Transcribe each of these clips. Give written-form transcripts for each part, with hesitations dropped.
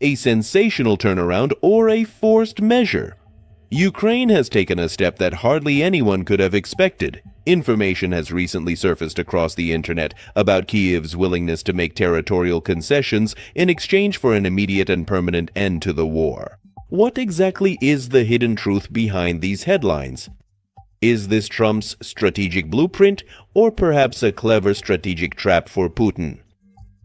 a sensational turnaround, or a forced measure? Ukraine has taken a step that hardly anyone could have expected. Information has recently surfaced across the internet about Kyiv's willingness to make territorial concessions in exchange for an immediate and permanent end to the war. What exactly is the hidden truth behind these headlines? Is this Trump's strategic blueprint, or perhaps a clever strategic trap for Putin?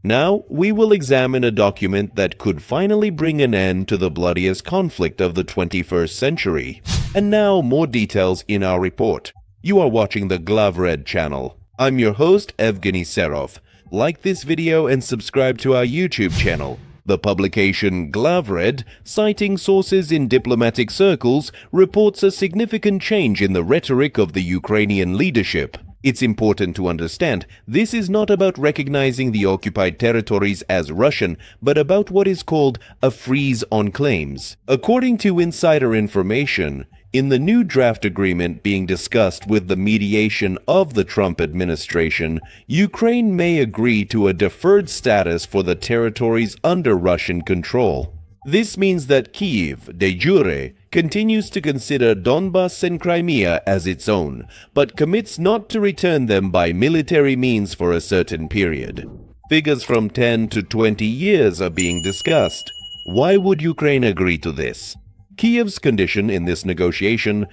Now, we will examine a document that could finally bring an end to the bloodiest conflict of the 21st century. And now, more details in our report. You are watching the Glavred channel. I'm your host, Evgeny Serov. Like this video and subscribe to our YouTube channel. The publication Glavred, citing sources in diplomatic circles, reports a significant change in the rhetoric of the Ukrainian leadership. It's important to understand this is not about recognizing the occupied territories as Russian, but about what is called a freeze on claims. According to insider information, in the new draft agreement being discussed with the mediation of the Trump administration, Ukraine may agree to a deferred status for the territories under Russian control. This means that Kyiv, de jure, continues to consider Donbas and Crimea as its own, but commits not to return them by military means for a certain period. Figures from 10 to 20 years are being discussed. Why would Ukraine agree to this? Kyiv's condition in this negotiation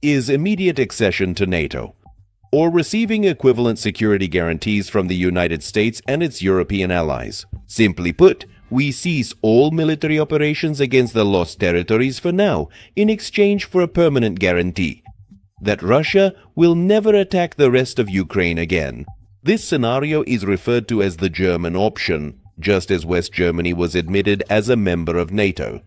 is immediate accession to NATO, or receiving equivalent security guarantees from the United States and its European allies. Simply put, we cease all military operations against the lost territories for now, in exchange for a permanent guarantee that Russia will never attack the rest of Ukraine again. This scenario is referred to as the German option, just as West Germany was admitted as a member of NATO.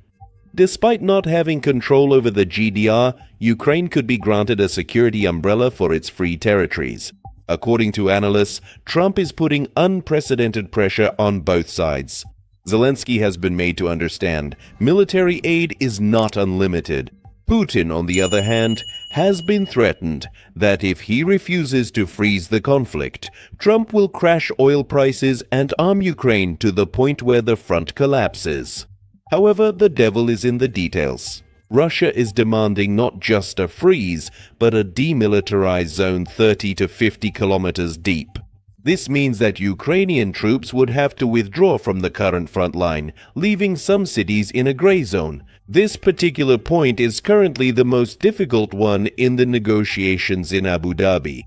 Despite not having control over the GDR, Ukraine could be granted a security umbrella for its free territories. According to analysts, Trump is putting unprecedented pressure on both sides. Zelensky has been made to understand military aid is not unlimited. Putin, on the other hand, has been threatened that if he refuses to freeze the conflict, Trump will crash oil prices and arm Ukraine to the point where the front collapses. However, the devil is in the details. Russia is demanding not just a freeze, but a demilitarized zone 30 to 50 kilometers deep. This means that Ukrainian troops would have to withdraw from the current front line, leaving some cities in a gray zone. This particular point is currently the most difficult one in the negotiations in Abu Dhabi.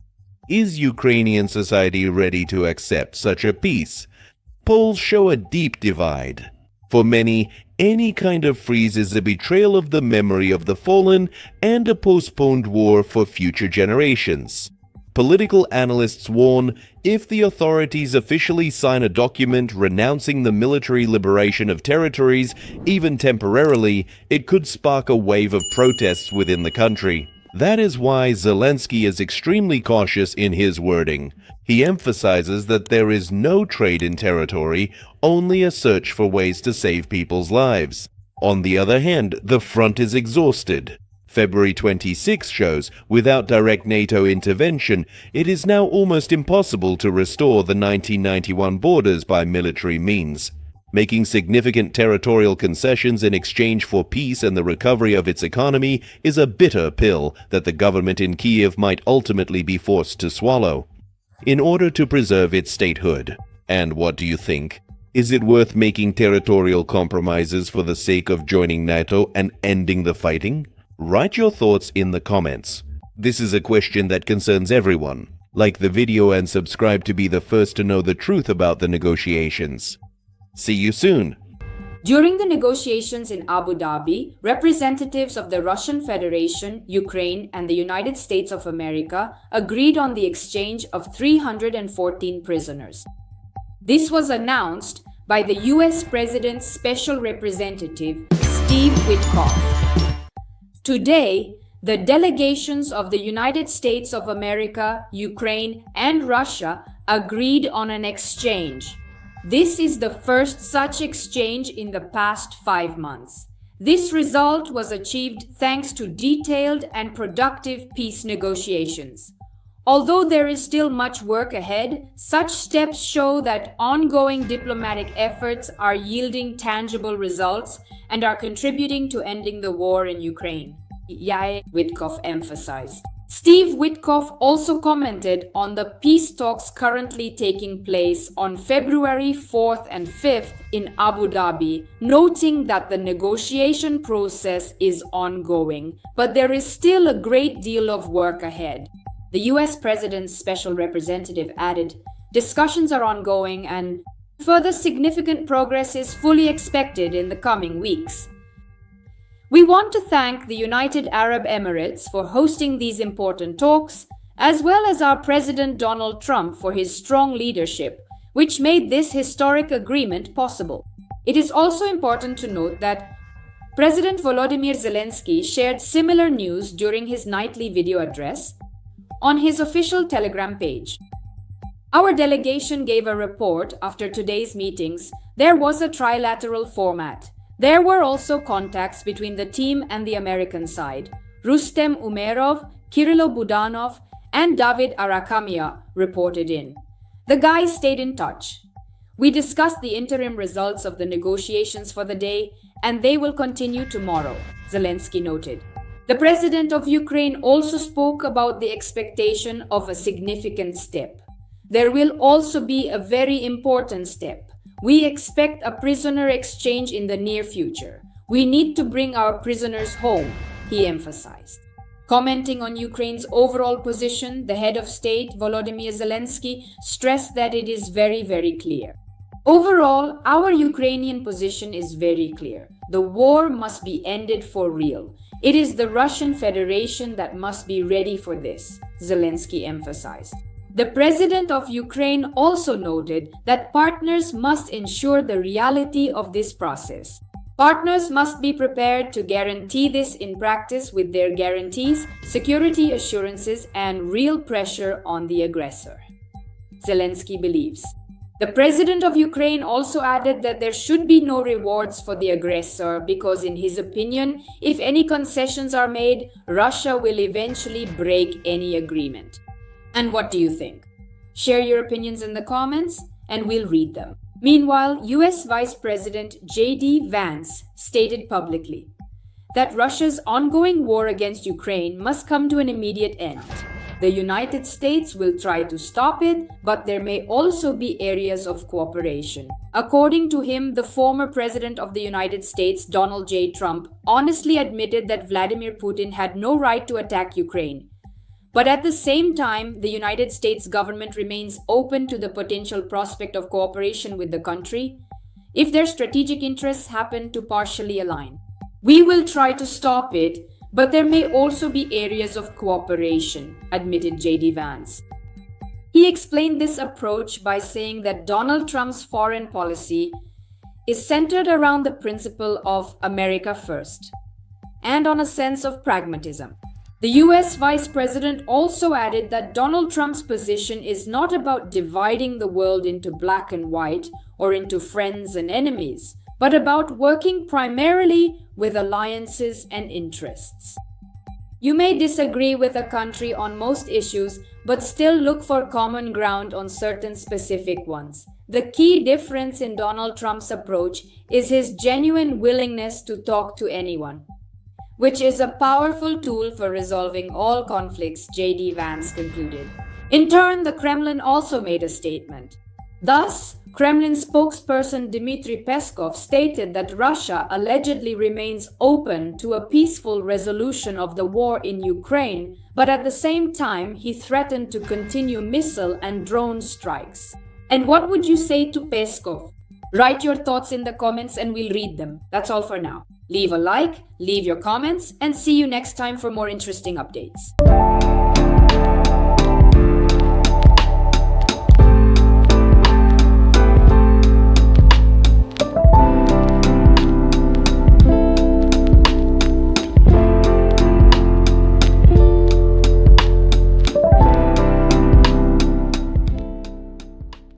Is Ukrainian society ready to accept such a peace? Polls show a deep divide. For many, any kind of freeze is a betrayal of the memory of the fallen and a postponed war for future generations. Political analysts warn if the authorities officially sign a document renouncing the military liberation of territories, even temporarily, it could spark a wave of protests within the country. That is why Zelensky is extremely cautious in his wording. He emphasizes that there is no trade in territory, only a search for ways to save people's lives. On the other hand, the front is exhausted. February 26 shows, without direct NATO intervention, it is now almost impossible to restore the 1991 borders by military means. Making significant territorial concessions in exchange for peace and the recovery of its economy is a bitter pill that the government in Kyiv might ultimately be forced to swallow in order to preserve its statehood. And what do you think? Is it worth making territorial compromises for the sake of joining NATO and ending the fighting? Write your thoughts in the comments. This is a question that concerns everyone. Like the video and subscribe to be the first to know the truth about the negotiations. See you soon. During the negotiations in Abu Dhabi, representatives of the Russian Federation, Ukraine, and the United States of America agreed on the exchange of 314 prisoners. This was announced by the U.S. President's Special Representative, Steve Witkoff. Today, the delegations of the United States of America, Ukraine, and Russia agreed on an exchange. This is the first such exchange in the past 5 months. This result was achieved thanks to detailed and productive peace negotiations. Although there is still much work ahead, such steps show that ongoing diplomatic efforts are yielding tangible results and are contributing to ending the war in Ukraine, Witkoff emphasized. Steve Witkoff also commented on the peace talks currently taking place on February 4th and 5th in Abu Dhabi, noting that the negotiation process is ongoing, but there is still a great deal of work ahead. The US President's special representative added, "Discussions are ongoing and further significant progress is fully expected in the coming weeks." We want to thank the United Arab Emirates for hosting these important talks, as well as our President Donald Trump for his strong leadership, which made this historic agreement possible. It is also important to note that President Volodymyr Zelensky shared similar news during his nightly video address on his official Telegram page. Our delegation gave a report after today's meetings. There was a trilateral format. There were also contacts between the team and the American side. Rustem Umerov, Kirilo Budanov, and David Arakamia reported in. The guys stayed in touch. We discussed the interim results of the negotiations for the day, and they will continue tomorrow, Zelensky noted. The president of Ukraine also spoke about the expectation of a significant step. There will also be a very important step. We expect a prisoner exchange in the near future. We need to bring our prisoners home, he emphasized. Commenting on Ukraine's overall position, the head of state, Volodymyr Zelensky, stressed that it is very, very clear. Overall, our Ukrainian position is very clear. The war must be ended for real. It is the Russian Federation that must be ready for this, Zelensky emphasized. The president of Ukraine also noted that partners must ensure the reality of this process. Partners must be prepared to guarantee this in practice with their guarantees, security assurances, and real pressure on the aggressor, Zelensky believes. The president of Ukraine also added that there should be no rewards for the aggressor because, in his opinion, if any concessions are made, Russia will eventually break any agreement. And what do you think? Share your opinions in the comments and we'll read them. Meanwhile, US Vice President J.D. Vance stated publicly that Russia's ongoing war against Ukraine must come to an immediate end. The United States will try to stop it, but there may also be areas of cooperation. According to him, the former president of the United States, Donald J. Trump, honestly admitted that Vladimir Putin had no right to attack Ukraine. But at the same time, the United States government remains open to the potential prospect of cooperation with the country if their strategic interests happen to partially align. We will try to stop it, but there may also be areas of cooperation, admitted J.D. Vance. He explained this approach by saying that Donald Trump's foreign policy is centered around the principle of America first and on a sense of pragmatism. The US Vice President also added that Donald Trump's position is not about dividing the world into black and white or into friends and enemies, but about working primarily with alliances and interests. You may disagree with a country on most issues, but still look for common ground on certain specific ones. The key difference in Donald Trump's approach is his genuine willingness to talk to anyone, which is a powerful tool for resolving all conflicts, J.D. Vance concluded. In turn, the Kremlin also made a statement. Thus, Kremlin spokesperson Dmitry Peskov stated that Russia allegedly remains open to a peaceful resolution of the war in Ukraine, but at the same time, he threatened to continue missile and drone strikes. And what would you say to Peskov? Write your thoughts in the comments and we'll read them. That's all for now. Leave a like, leave your comments, and see you next time for more interesting updates.